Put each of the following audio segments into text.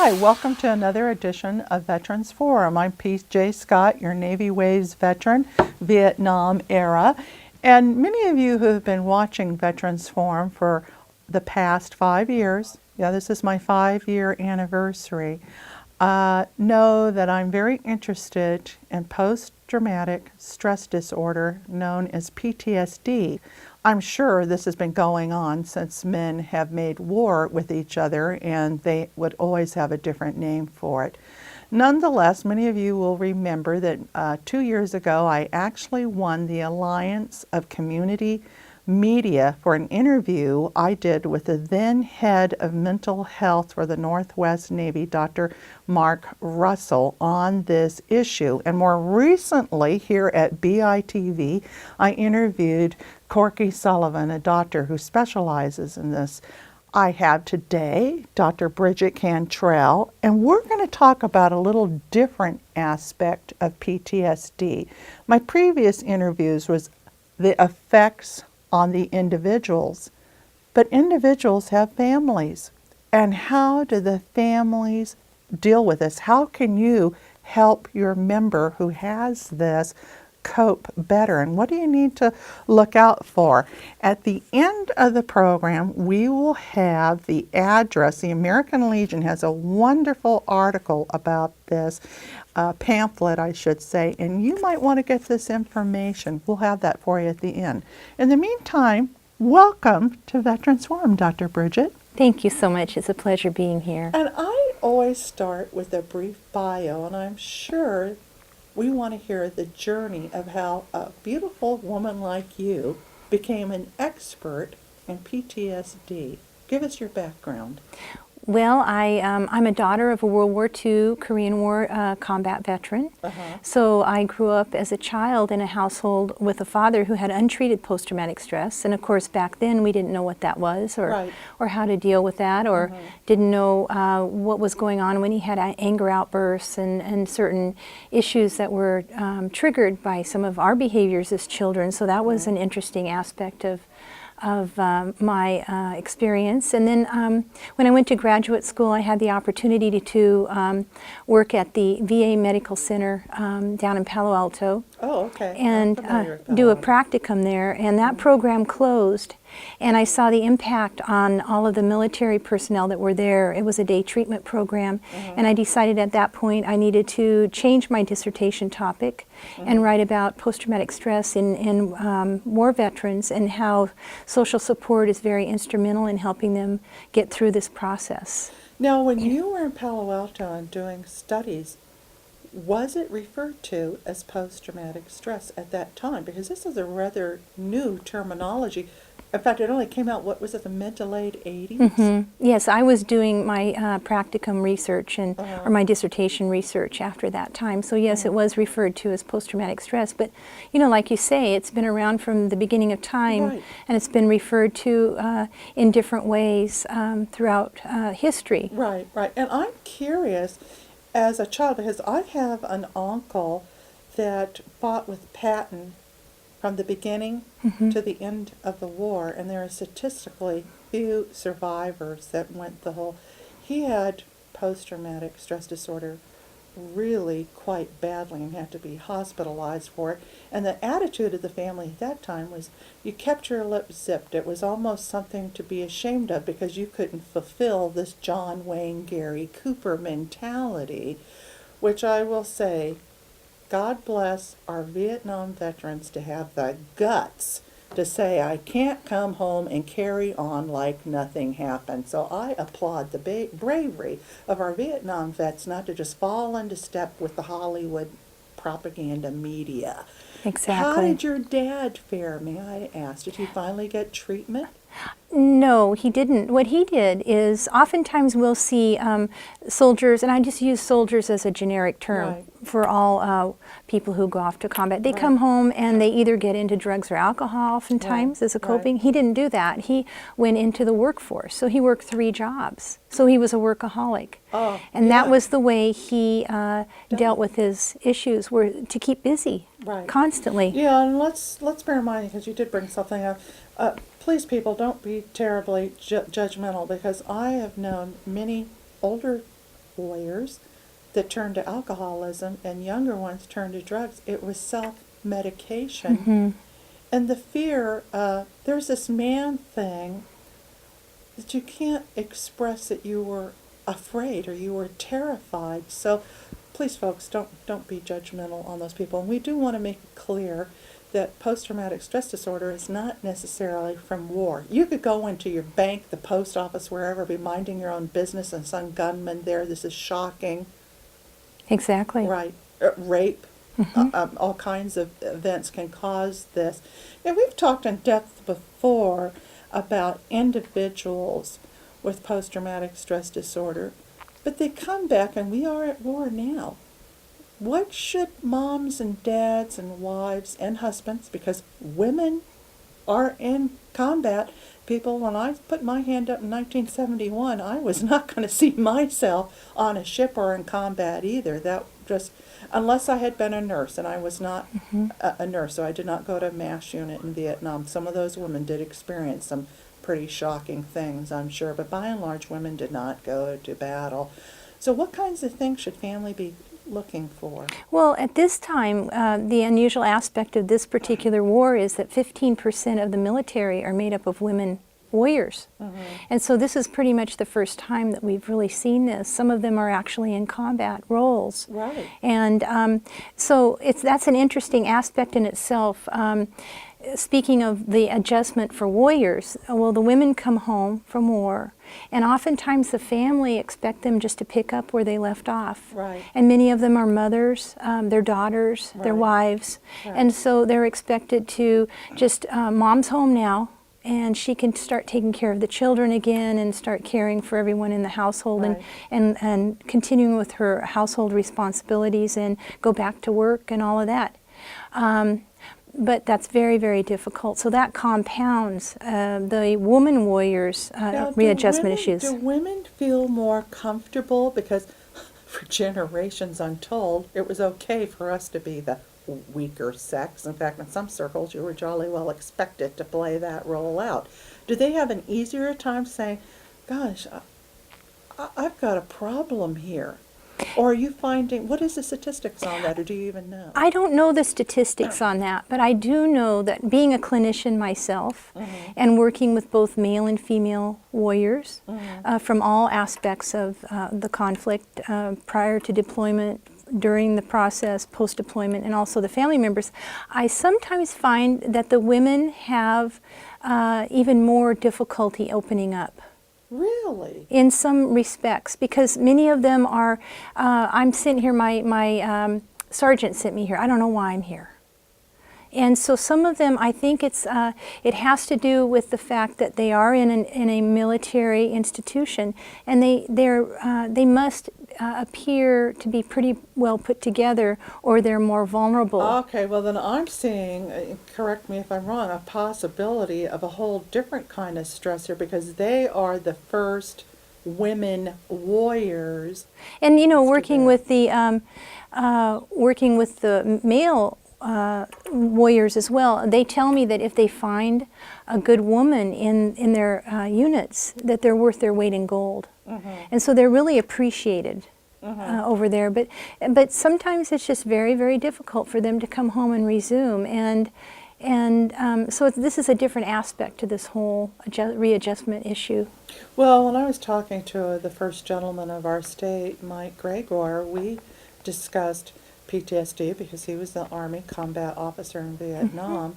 Hi, welcome to another edition of Veterans Forum. I'm P.J. Scott, your Navy Waves veteran, Vietnam era. And many of you who have been watching Veterans Forum for the past 5 years, this is my 5-year anniversary, know that I'm very interested in post-traumatic stress disorder known as PTSD. I'm sure this has been going on since men have made war with each other, and they would always have a different name for it. Nonetheless, many of you will remember that 2 years ago I actually won the Alliance of Community Media for an interview I did with the then head of mental health for the Northwest Navy, Dr. Mark Russell, on this issue. And more recently, here at BITV, I interviewed Corky Sullivan, a doctor who specializes in this. I have today Dr. Bridget Cantrell, and we're going to talk about a little different aspect of PTSD. My previous interviews was the effects on the individuals, but individuals have families. And how do the families deal with this? How can you help your member who has this cope better, and what do you need to look out for? At the end of the program, we will have the address. The American Legion has a wonderful article about this, pamphlet I should say, and you might want to get this information. We'll have that for you at the end. In the meantime, welcome to Veterans Forum, Dr. Bridget. Thank you so much. It's a pleasure being here. And I always start with a brief bio, and I'm sure we want to hear the journey of how a beautiful woman like you became an expert in PTSD. Give us your background. Well, I'm a daughter of a World War II Korean War combat veteran. So I grew up as a child in a household with a father who had untreated post-traumatic stress. And of course, back then we didn't know what that was, or how to deal with that, or didn't know what was going on when he had anger outbursts and certain issues that were triggered by some of our behaviors as children. So that was an interesting aspect of my experience. And then when I went to graduate school, I had the opportunity to work at the VA Medical Center down in Palo Alto. Oh, okay. And do a practicum there, and that program closed. And I saw the impact on all of the military personnel that were there. It was a day treatment program, and I decided at that point I needed to change my dissertation topic and write about post-traumatic stress in war veterans and how social support is very instrumental in helping them get through this process. Now, when you were in Palo Alto and doing studies, was it referred to as post-traumatic stress at that time? Because this is a rather new terminology. In fact, it only came out, what was it, the mid to late 80s? Yes, I was doing my practicum research and or my dissertation research after that time. So yes, it was referred to as post-traumatic stress. But, you know, like you say, it's been around from the beginning of time, and it's been referred to in different ways throughout history. Right. And I'm curious, as a child, because I have an uncle that fought with Patton from the beginning to the end of the war, and there are statistically few survivors that went the whole. He had post-traumatic stress disorder really quite badly and had to be hospitalized for it. And the attitude of the family at that time was you kept your lips zipped. It was almost something to be ashamed of because you couldn't fulfill this John Wayne Gary Cooper mentality, which I will say, God bless our Vietnam veterans to have the guts to say, I can't come home and carry on like nothing happened. So I applaud the bravery of our Vietnam vets not to just fall into step with the Hollywood propaganda media. Exactly. How did your dad fare, may I ask? Did he finally get treatment? No, he didn't. What he did is oftentimes we'll see soldiers, and I just use soldiers as a generic term for all people who go off to combat. They come home and they either get into drugs or alcohol oftentimes as a coping. He didn't do that. He went into the workforce. So he worked 3 jobs. So he was a workaholic. And that was the way he dealt with his issues, were to keep busy constantly. Yeah, and let's bear in mind, because you did bring something up, please, people, don't be terribly judgmental, because I have known many older warriors that turned to alcoholism and younger ones turned to drugs. It was self-medication. And the fear, there's this man thing that you can't express that you were afraid or you were terrified. So please, folks, don't be judgmental on those people. And we do want to make it clear that post-traumatic stress disorder is not necessarily from war. You could go into your bank, the post office, wherever, be minding your own business, and some gunman there. This is shocking. Exactly. Right. Rape. All kinds of events can cause this. And we've talked in depth before about individuals with post-traumatic stress disorder, but they come back, and we are at war now. What should moms and dads and wives and husbands, because women are in combat. People, when I put my hand up in 1971, I was not going to see myself on a ship or in combat either. That just, unless I had been a nurse, and I was not a nurse, so I did not go to a MASH unit in Vietnam. Some of those women did experience some pretty shocking things, I'm sure, but by and large, women did not go to battle. So what kinds of things should family be looking for? Well, at this time, the unusual aspect of this particular war is that 15% of the military are made up of women warriors. And so this is pretty much the first time that we've really seen this. Some of them are actually in combat roles. Right. And so that's an interesting aspect in itself. Speaking of the adjustment for warriors, well, the women come home from war, and oftentimes the family expect them just to pick up where they left off. Right. And many of them are mothers, their daughters, their Right. wives, Right. and so they're expected to just, mom's home now, and she can start taking care of the children again and start caring for everyone in the household. Right. and continuing with her household responsibilities and go back to work and all of that. But that's very, very difficult. So that compounds the woman warriors' Now, readjustment issues. Do women feel more comfortable? Because for generations, I'm told, it was okay for us to be the weaker sex. In fact, in some circles, you were jolly well expected to play that role out. Do they have an easier time saying, gosh, I've got a problem here? Or are you finding, what is the statistics on that, or do you even know? I don't know the statistics on that, but I do know that being a clinician myself and working with both male and female warriors from all aspects of the conflict prior to deployment, during the process, post-deployment, and also the family members, I sometimes find that the women have even more difficulty opening up. Really? In some respects, because many of them are, I'm sitting here, my sergeant sent me here, I don't know why I'm here. And so some of them, I think it has to do with the fact that they are in a military institution, and they must appear to be pretty well put together, or they're more vulnerable. Okay, well then I'm seeing, correct me if I'm wrong, a possibility of a whole different kind of stress here, because they are the first women warriors. And working with the male warriors as well, they tell me that if they find a good woman in their units, that they're worth their weight in gold. And so they're really appreciated over there. But sometimes it's just very, very difficult for them to come home and resume. And so this is a different aspect to this whole readjustment issue. Well, when I was talking to the first gentleman of our state, Mike Gregor, we discussed PTSD because he was the Army combat officer in Vietnam.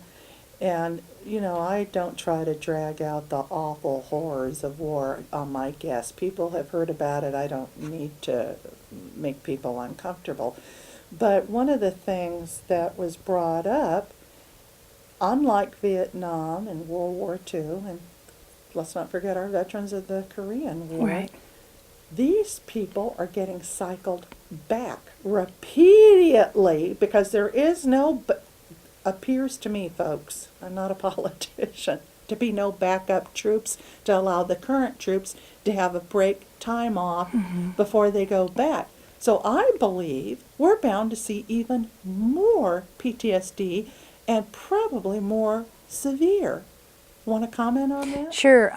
And, I don't try to drag out the awful horrors of war on my guests. People have heard about it. I don't need to make people uncomfortable. But one of the things that was brought up, unlike Vietnam and World War II, and let's not forget our veterans of the Korean War, Right. these people are getting cycled back repeatedly because there is no, appears to me, folks, I'm not a politician, to be no backup troops to allow the current troops to have a break time off before they go back. So I believe we're bound to see even more PTSD and probably more severe want to comment on that? Sure.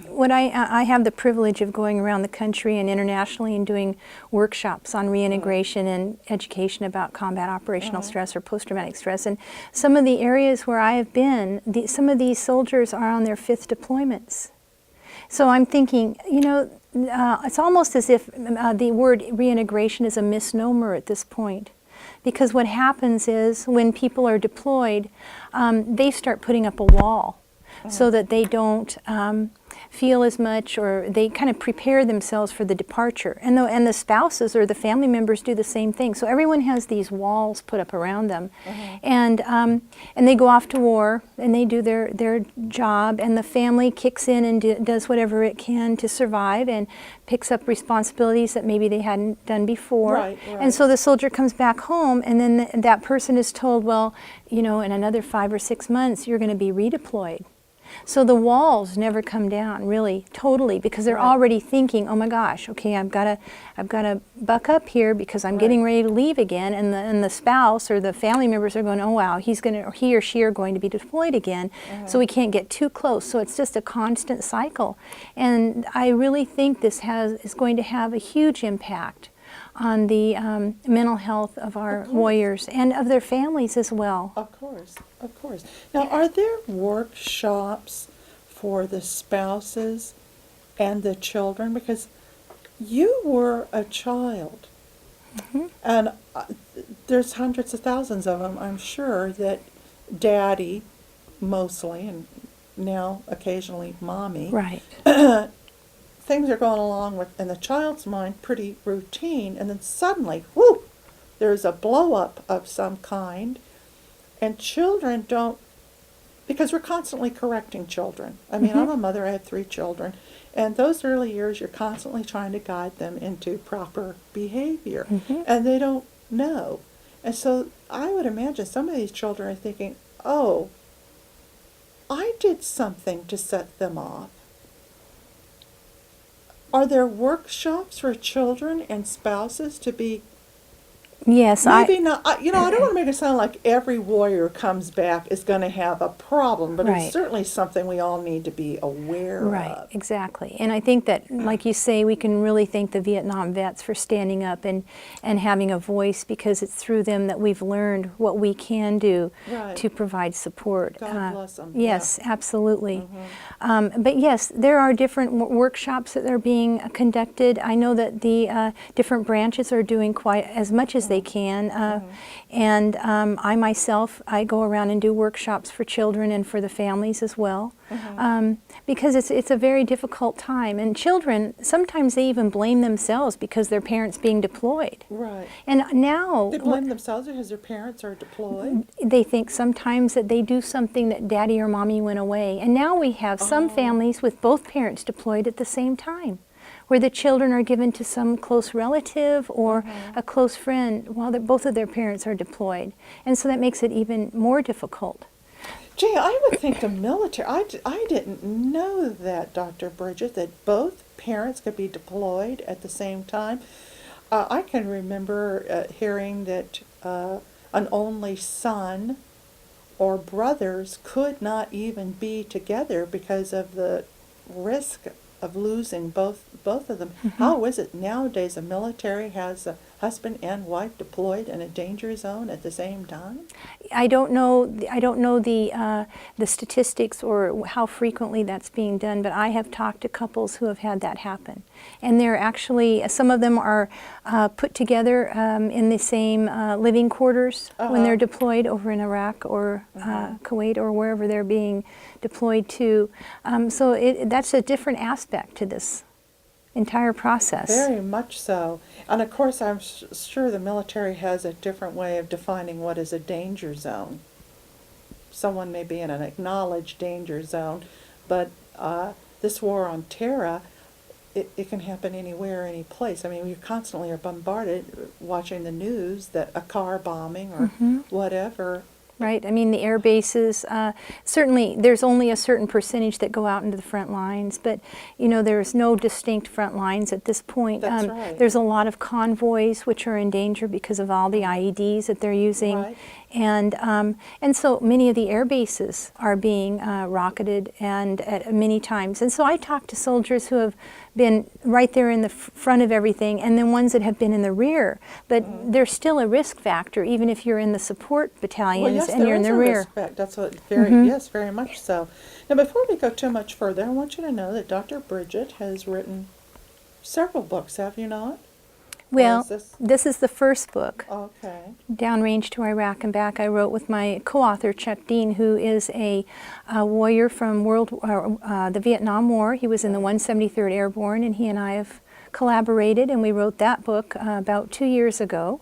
What I have the privilege of going around the country and internationally and doing workshops on reintegration and education about combat operational stress or post-traumatic stress. And some of the areas where I have been, some of these soldiers are on their 5th deployments. So I'm thinking, you know, it's almost as if the word reintegration is a misnomer at this point. Because what happens is when people are deployed, they start putting up a wall so that they don't feel as much, or they kind of prepare themselves for the departure. And the spouses or the family members do the same thing. So everyone has these walls put up around them. And they go off to war and they do their job, and the family kicks in and does whatever it can to survive and picks up responsibilities that maybe they hadn't done before. Right. And so the soldier comes back home, and then that person is told, well, you know, in another 5 or 6 months you're going to be redeployed. So the walls never come down, really, totally, because they're already thinking, oh my gosh, okay, I've got to buck up here because I'm getting ready to leave again, and the spouse or the family members are going, oh wow, he or she are going to be deployed again, so we can't get too close. So it's just a constant cycle, and I really think this is going to have a huge impact on the mental health of our warriors and of their families as well. Of course, of course. Now, are there workshops for the spouses and the children? Because you were a child, and there's hundreds of thousands of them, I'm sure, that daddy, mostly, and now occasionally mommy, things are going along with, in the child's mind, pretty routine, and then suddenly, whoo, there's a blow-up of some kind, and children don't, because we're constantly correcting children. I mean, I'm a mother, I have 3 children, and those early years, you're constantly trying to guide them into proper behavior, and they don't know. And so I would imagine some of these children are thinking, oh, I did something to set them off. Are there workshops for children and spouses to be? Yes, maybe not. You know, I don't want to make it sound like every warrior comes back is going to have a problem, but it's certainly something we all need to be aware of. Right, exactly. And I think that, like you say, we can really thank the Vietnam vets for standing up and having a voice, because it's through them that we've learned what we can do to provide support. God bless them. Yes, absolutely. But yes, there are different workshops that are being conducted. I know that the different branches are doing quite as much as they can. And I myself, I go around and do workshops for children and for the families as well. Because it's a very difficult time. And children, sometimes they even blame themselves because their parents being deployed. Right. And now they blame themselves because their parents are deployed. They think sometimes that they do something that daddy or mommy went away. And now we have some families with both parents deployed at the same time, where the children are given to some close relative or a close friend while both of their parents are deployed. And so that makes it even more difficult. Gee, I would think the military, I didn't know that, Dr. Bridget, that both parents could be deployed at the same time. I can remember hearing that an only son or brothers could not even be together because of the risk of losing both of them. How is it nowadays the military has a husband and wife deployed in a danger zone at the same time? I don't know the statistics or how frequently that's being done, but I have talked to couples who have had that happen. And they're actually, some of them are put together in the same living quarters when they're deployed over in Iraq or Kuwait or wherever they're being deployed to. So that's a different aspect to this entire process. Very much so. And of course, I'm sure the military has a different way of defining what is a danger zone. Someone may be in an acknowledged danger zone, but this war on terror, it can happen anywhere, any place. I mean, we constantly are bombarded watching the news that a car bombing or whatever. Right. I mean, the air bases, certainly there's only a certain percentage that go out into the front lines, but, you know, there's no distinct front lines at this point. That's right. There's a lot of convoys which are in danger because of all the IEDs that they're using. Right. And so many of the air bases are being rocketed and at many times. And so I talk to soldiers who have been right there in the front of everything, and then ones that have been in the rear. But there's still a risk factor, even if you're in the support battalions Well, yes, and you're in the rear. Risk factor. That's what yes, very much so. Now, before we go too much further, I want you to know that Dr. Bridget has written several books, have you not? Well, this is the first book. Okay. Downrange to Iraq and Back. I wrote with my co-author Chuck Dean, who is a warrior from the Vietnam War. He was in the 173rd Airborne, and he and I have collaborated, and we wrote that book about 2 years ago.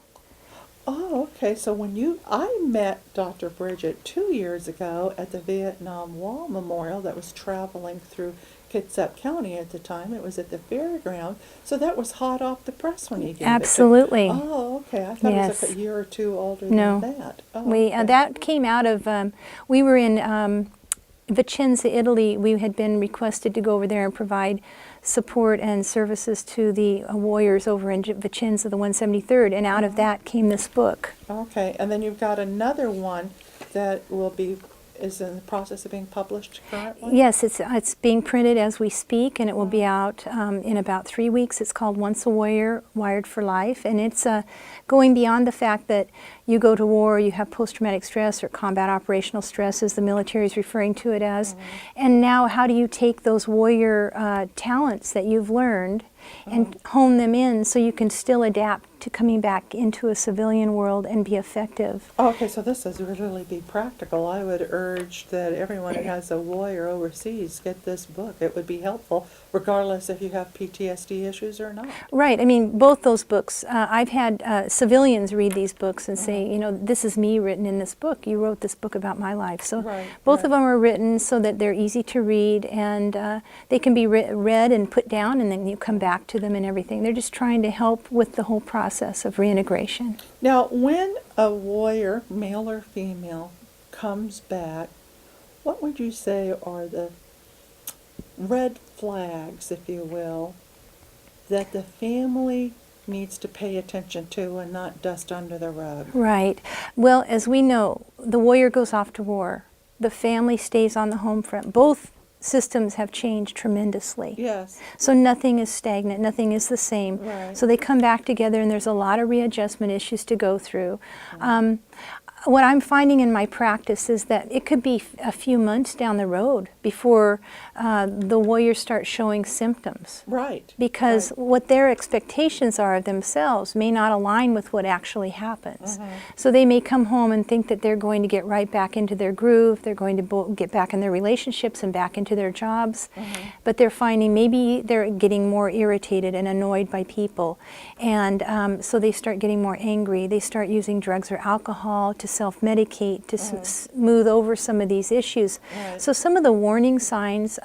Oh, okay. So I met Dr. Bridget 2 years ago at the Vietnam Wall Memorial that was traveling through Kitsap County at the time. It was at the fairground. So that was hot off the press when you gave Absolutely. it to. Oh, okay. I thought it was like a year or two older No. than that. Oh, okay. That came out of, we were in Vicenza, Italy. We had been requested to go over there and provide support and services to the warriors over in Vicenza, the 173rd, and out of that came this book. Okay, and then you've got another one that is in the process of being published currently? Yes, it's being printed as we speak, and it will be out in about 3 weeks. It's called Once a Warrior, Wired for Life, and it's going beyond the fact that you go to war, you have post-traumatic stress or combat operational stress, as the military is referring to it as, and now how do you take those warrior talents that you've learned and hone them in so you can still adapt to coming back into a civilian world and be effective. Okay, so this is really be practical. I would urge that everyone who has a warrior overseas get this book. It would be helpful regardless if you have PTSD issues or not. Right. I mean, both those books, I've had civilians read these books and say, you know, this is me written in this book. You wrote this book about my life. So both of them are written so that they're easy to read, and they can be read and put down, and then you come back to them and everything. They're just trying to help with the whole process of reintegration. Now, when a warrior, male or female, comes back, what would you say are the red flags, if you will, that the family needs to pay attention to and not dust under the rug? Right. Well, as we know, the warrior goes off to war. The family stays on the home front. Both systems have changed tremendously. Yes. So nothing is stagnant, nothing is the same. Right. So they come back together, and there's a lot of readjustment issues to go through. What I'm finding in my practice is that it could be a few months down the road before the warriors start showing symptoms. Right. Because what their expectations are of themselves may not align with what actually happens. So they may come home and think that they're going to get right back into their groove, they're going to get back in their relationships and back into their jobs, but they're finding maybe they're getting more irritated and annoyed by people, and so they start getting more angry. They start using drugs or alcohol to self-medicate, to smooth over some of these issues. So some of the warning signs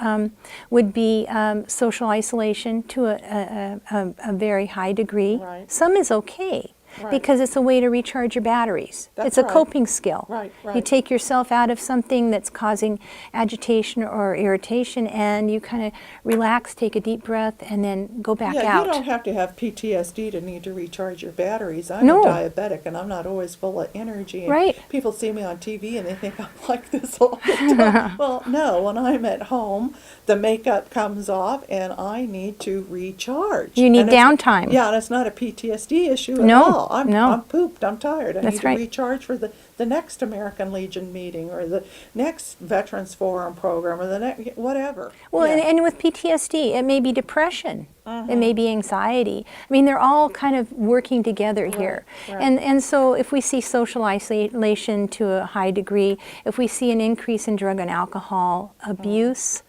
would be social isolation to a very high degree. Some is okay. Because it's a way to recharge your batteries. It's a coping skill. You take yourself out of something that's causing agitation or irritation, and you kind of relax, take a deep breath, and then go back out. You don't have to have PTSD to need to recharge your batteries. I'm a diabetic, and I'm not always full of energy. And people see me on TV, and they think I'm like this all the time. Well, no, when I'm at home, the makeup comes off, and I need to recharge. You need downtime. Yeah, and it's not a PTSD issue at all. I'm pooped. I'm tired. I need to recharge for the next American Legion meeting or the next Veterans Forum program or the next whatever. Well, and with PTSD, it may be depression. It may be anxiety. I mean, they're all kind of working together here. And so if we see social isolation to a high degree, if we see an increase in drug and alcohol abuse,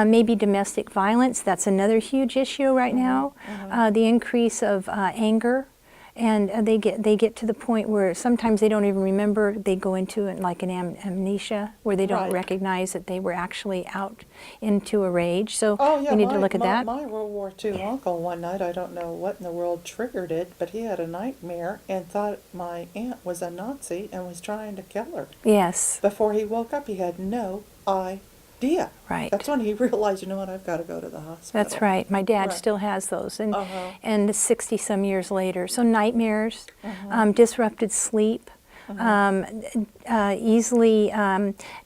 maybe domestic violence, that's another huge issue right now. The increase of anger. And they get to the point where sometimes they don't even remember. They go into like an amnesia where they don't recognize that they were actually out into a rage. So we need to look at that. My World War II uncle one night, I don't know what in the world triggered it, but he had a nightmare and thought my aunt was a Nazi and was trying to kill her. Yes. Before he woke up, he had no idea. Right. That's when he realized, you know what, I've got to go to the hospital. That's right. My dad still has those, and 60-some years later. So nightmares, disrupted sleep, easily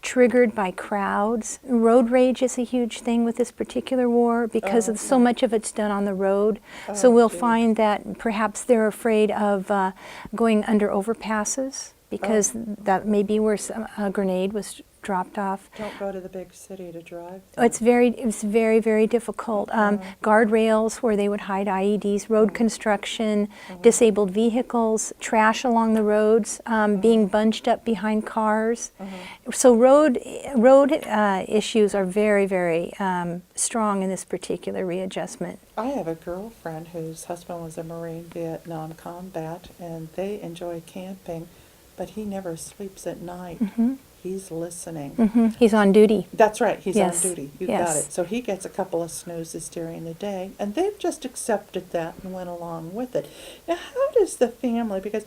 triggered by crowds. Road rage is a huge thing with this particular war because of so much of it's done on the road. So we'll find that perhaps they're afraid of going under overpasses because that may be where a grenade was dropped off. Don't go to the big city to drive. It's very, very difficult. Guardrails where they would hide IEDs, road construction, disabled vehicles, trash along the roads, being bunched up behind cars. So road issues are very, very strong in this particular readjustment. I have a girlfriend whose husband was a Marine Vietnam combat, and they enjoy camping, but he never sleeps at night. He's listening. He's on duty. That's right, he's Yes. on duty. You Yes. got it. So he gets a couple of snoozes during the day, and they've just accepted that and went along with it. Now, how does the family, because,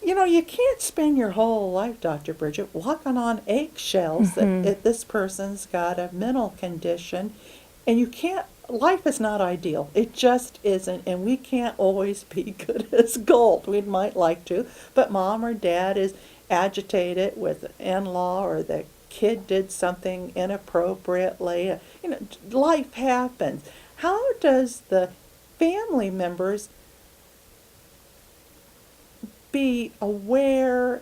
you know, you can't spend your whole life, Dr. Bridget, walking on eggshells that if this person's got a mental condition, and you can't, life is not ideal. It just isn't, and we can't always be good as gold. We might like to, but mom or dad is agitated with an in-law, or the kid did something inappropriately. You know, life happens. How does the family members be aware,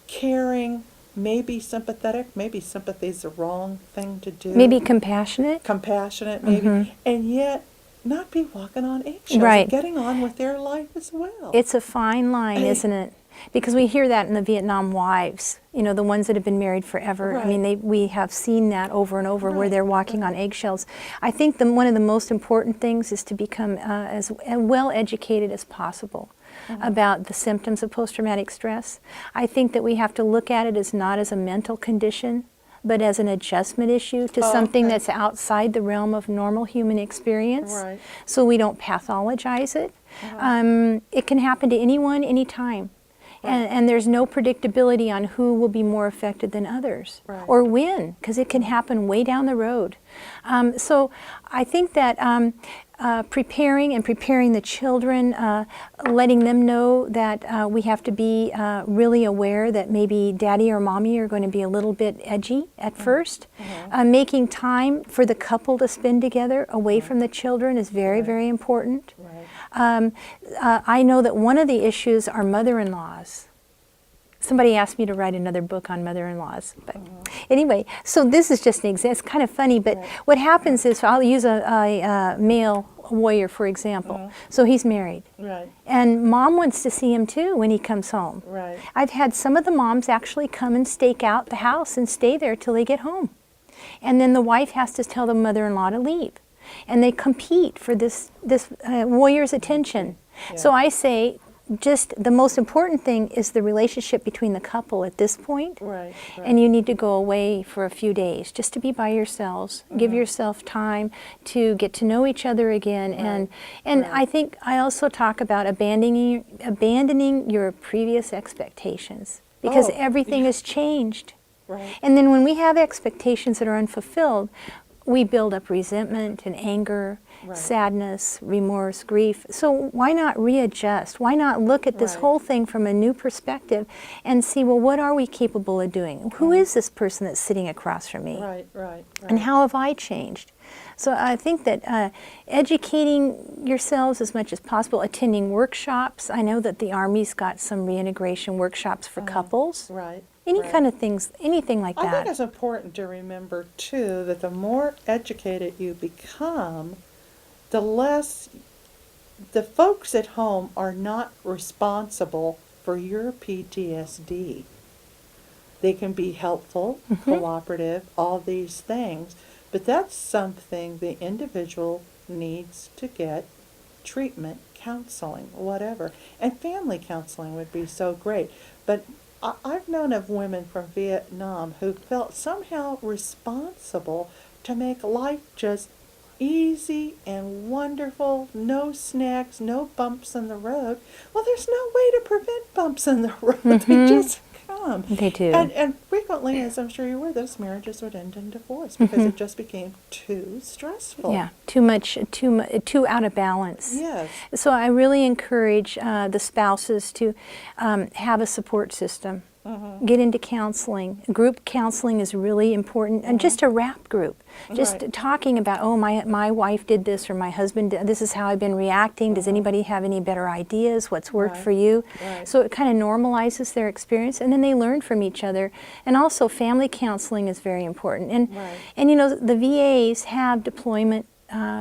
caring, maybe sympathetic? Maybe sympathy is the wrong thing to do. Maybe compassionate. Compassionate, maybe, and yet not be walking on eggshells Right. and getting on with their life as well. It's a fine line, isn't it? Because we hear that in the Vietnam wives, you know, the ones that have been married forever. I mean, we have seen that over and over where they're walking on eggshells. I think one of the most important things is to become as well educated as possible about the symptoms of post-traumatic stress. I think that we have to look at it as not as a mental condition, but as an adjustment issue to something that's outside the realm of normal human experience. Right. So we don't pathologize it. It can happen to anyone, anytime. And there's no predictability on who will be more affected than others, or when, because it can happen way down the road. So I think that preparing the children, letting them know that we have to be really aware that maybe daddy or mommy are going to be a little bit edgy at first. Making time for the couple to spend together away from the children is very, very important. I know that one of the issues are mother-in-laws. Somebody asked me to write another book on mother-in-laws. But anyway, so this is just an example. It's kind of funny, but what happens is, I'll use a male warrior, for example. So he's married. And mom wants to see him too when he comes home. I've had some of the moms actually come and stake out the house and stay there till they get home. And then the wife has to tell the mother-in-law to leave. And they compete for this warrior's attention. So I say, just the most important thing is the relationship between the couple at this point. And you need to go away for a few days just to be by yourselves. Give yourself time to get to know each other again. And I think I also talk about abandoning your previous expectations, because everything has changed. And then when we have expectations that are unfulfilled, we build up resentment and anger, sadness, remorse, grief. So why not readjust? Why not look at this whole thing from a new perspective and see, well, what are we capable of doing? Who is this person that's sitting across from me? And how have I changed? So I think that educating yourselves as much as possible, attending workshops. I know that the Army's got some reintegration workshops for couples. Any kind of things, anything like that. I think it's important to remember, too, that the more educated you become, the less the folks at home are not responsible for your PTSD. They can be helpful, cooperative, all these things, but that's something the individual needs to get treatment, counseling, whatever. And family counseling would be so great. But I've known of women from Vietnam who felt somehow responsible to make life just easy and wonderful, no snags, no bumps in the road. Well, there's no way to prevent bumps in the road. They just come. come. They do. And frequently, as I'm sure you're aware, those marriages would end in divorce because it just became too stressful. Yeah, too out of balance. Yes. So I really encourage the spouses to have a support system. Get into counseling. Group counseling is really important, and just a rap group. Just Right. talking about, oh, my wife did this, or my husband did, this is how I've been reacting. Does anybody have any better ideas? What's worked Right. for you? Right. So it kind of normalizes their experience, and then they learn from each other. And also, family counseling is very important. And Right. and you know, the VAs have deployment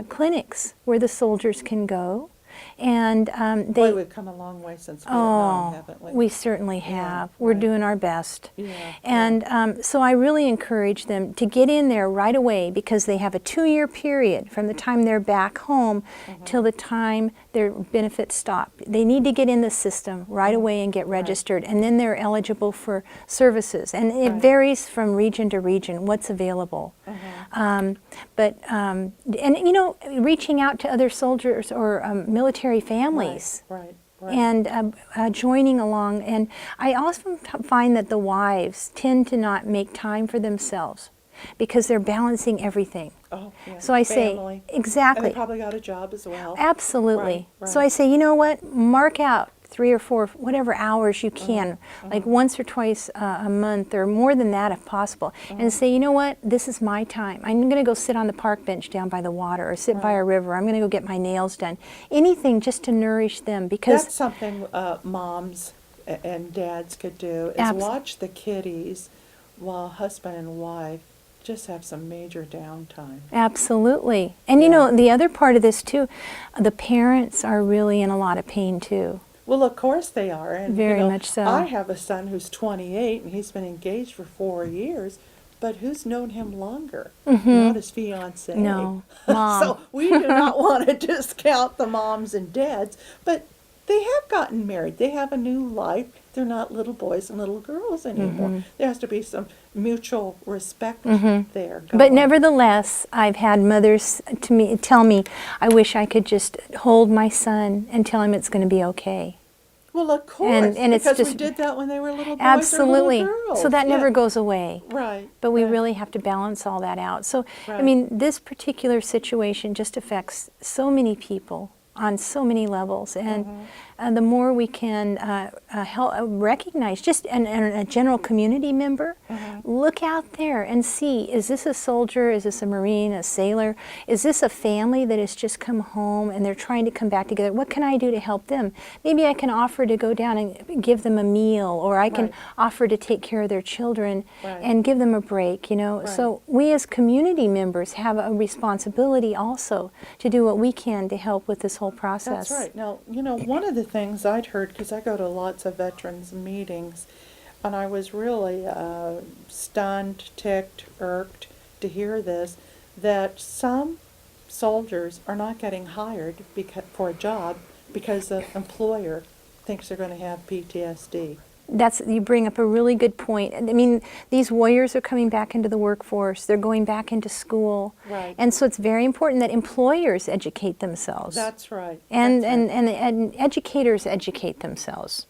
clinics where the soldiers can go. And Boy, we've come a long way since Vietnam, haven't we? we certainly have. We're right. doing our best. Yeah, And so I really encourage them to get in there right away, because they have a 2-year period from the time they're back home till the time their benefits stop. They need to get in the system right away and get registered, and then they're eligible for services. And it varies from region to region what's available. And you know, reaching out to other soldiers or military families. Right. And joining along. And I often find that the wives tend to not make time for themselves because they're balancing everything. Oh, yeah. So I Family. say, exactly. And they probably got a job as well. Absolutely. Right. So I say, you know what, mark out 3 or 4, whatever hours you can, like once or twice a month, or more than that if possible, and say, you know what, this is my time. I'm going to go sit on the park bench down by the water, or sit by a river. I'm going to go get my nails done. Anything just to nourish them, because That's something moms and dads could do, is watch the kiddies while husband and wife just have some major downtime. Absolutely. And you know, the other part of this too, the parents are really in a lot of pain too. Well, of course they are. And, Very you know, much so. I have a son who's 28, and he's been engaged for 4 years, but who's known him longer? Not his fiancée. No, Mom. So we do not want to discount the moms and dads, but they have gotten married. They have a new life. They're not little boys and little girls anymore. There has to be some mutual respect there. But nevertheless, I've had mothers tell me, I wish I could just hold my son and tell him it's going to be okay. Well, of course, and it's because just, we did that when they were little boys absolutely. or little girls. So that never goes away. Right. But we really have to balance all that out. So, I mean, this particular situation just affects so many people on so many levels, and the more we can help recognize, just a general community member, look out there and see, is this a soldier, is this a Marine, a sailor, is this a family that has just come home and they're trying to come back together? What can I do to help them? Maybe I can offer to go down and give them a meal, or I can offer to take care of their children and give them a break, you know. So we as community members have a responsibility also to do what we can to help with this whole process. That's right. Now, you know, one of the things I'd heard, because I go to lots of veterans meetings, and I was really stunned, ticked, irked to hear this, that some soldiers are not getting hired for a job because the employer thinks they're going to have PTSD. You bring up a really good point. I mean, these warriors are coming back into the workforce. They're going back into school. Right. And so it's very important that employers educate themselves. That's right. And, That's right. and educators educate themselves.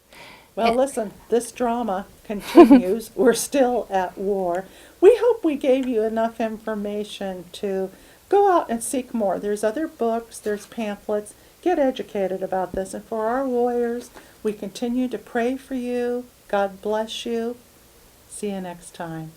Well, listen, this drama continues. We're still at war. We hope we gave you enough information to go out and seek more. There's other books, there's pamphlets. Get educated about this. And for our warriors, we continue to pray for you. God bless you. See you next time.